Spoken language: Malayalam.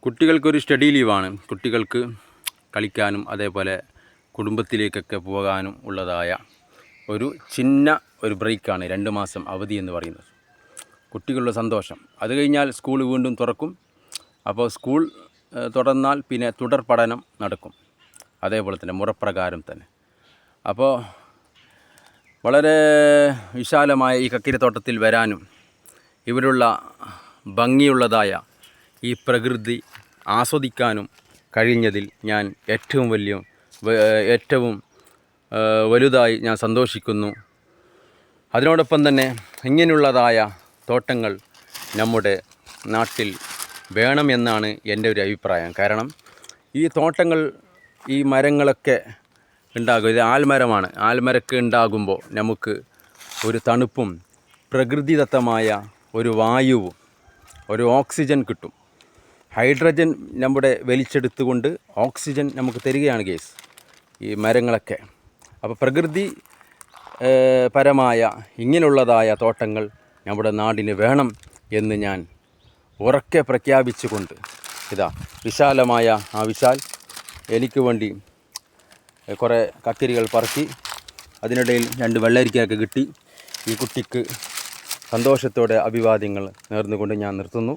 കുട്ടികൾക്കൊരു സ്റ്റഡി ലീവാണ്. കുട്ടികൾക്ക് കളിക്കാനും അതേപോലെ കുടുംബത്തിലേക്കൊക്കെ പോകാനും ഉള്ളതായ ഒരു ബ്രേക്കാണ് 2 മാസം അവധി എന്ന് പറയുന്നത്. കുട്ടികളുടെ സന്തോഷം. അത് കഴിഞ്ഞാൽ സ്കൂൾ വീണ്ടും തുറക്കും. അപ്പോൾ സ്കൂൾ തുറന്നാൽ പിന്നെ തുടർ പഠനം നടക്കും. അതേപോലെ തന്നെ മുറപ്രകാരം തന്നെ. അപ്പോൾ വളരെ വിശാലമായ ഈ കക്കിരിത്തോട്ടത്തിൽ വരാനും ഇവരുള്ള ഭംഗിയുള്ളതായ ഈ പ്രകൃതി ആസ്വദിക്കാനും കഴിഞ്ഞതിൽ ഞാൻ ഏറ്റവും വലുതായി ഞാൻ സന്തോഷിക്കുന്നു. അതിനോടൊപ്പം തന്നെ ഇങ്ങനെയുള്ളതായ തോട്ടങ്ങൾ നമ്മുടെ നാട്ടിൽ വേണമെന്നാണ് എൻ്റെ ഒരു അഭിപ്രായം. കാരണം ഈ തോട്ടങ്ങൾ, ഈ മരങ്ങളൊക്കെ ഉണ്ടാകും. ഇത് ആൽമരമാണ്. ആൽമരമൊക്കെ ഉണ്ടാകുമ്പോൾ നമുക്ക് ഒരു തണുപ്പും പ്രകൃതിദത്തമായ ഒരു വായുവും ഒരു ഓക്സിജൻ കിട്ടും. ഹൈഡ്രജൻ നമ്മുടെ വലിച്ചെടുത്തുകൊണ്ട് ഓക്സിജൻ നമുക്ക് തരികയാണ് കേസ് ഈ മരങ്ങളൊക്കെ. അപ്പോൾ പ്രകൃതി പരമായ ഇങ്ങനെയുള്ളതായ തോട്ടങ്ങൾ നമ്മുടെ നാടിന് വേണം എന്ന് ഞാൻ ഉറക്കെ പ്രഖ്യാപിച്ചുകൊണ്ട് വിശാലമായ ആ വിശാൽ എനിക്ക് വേണ്ടി കുറേ കക്കരികൾ പറക്കി അതിനിടയിൽ 2 വെള്ളരിക്കയൊക്കെ കിട്ടി. ഈ കുട്ടിക്ക് സന്തോഷത്തോടെ അഭിവാദ്യങ്ങൾ നേർന്നുകൊണ്ട് ഞാൻ നിർത്തുന്നു.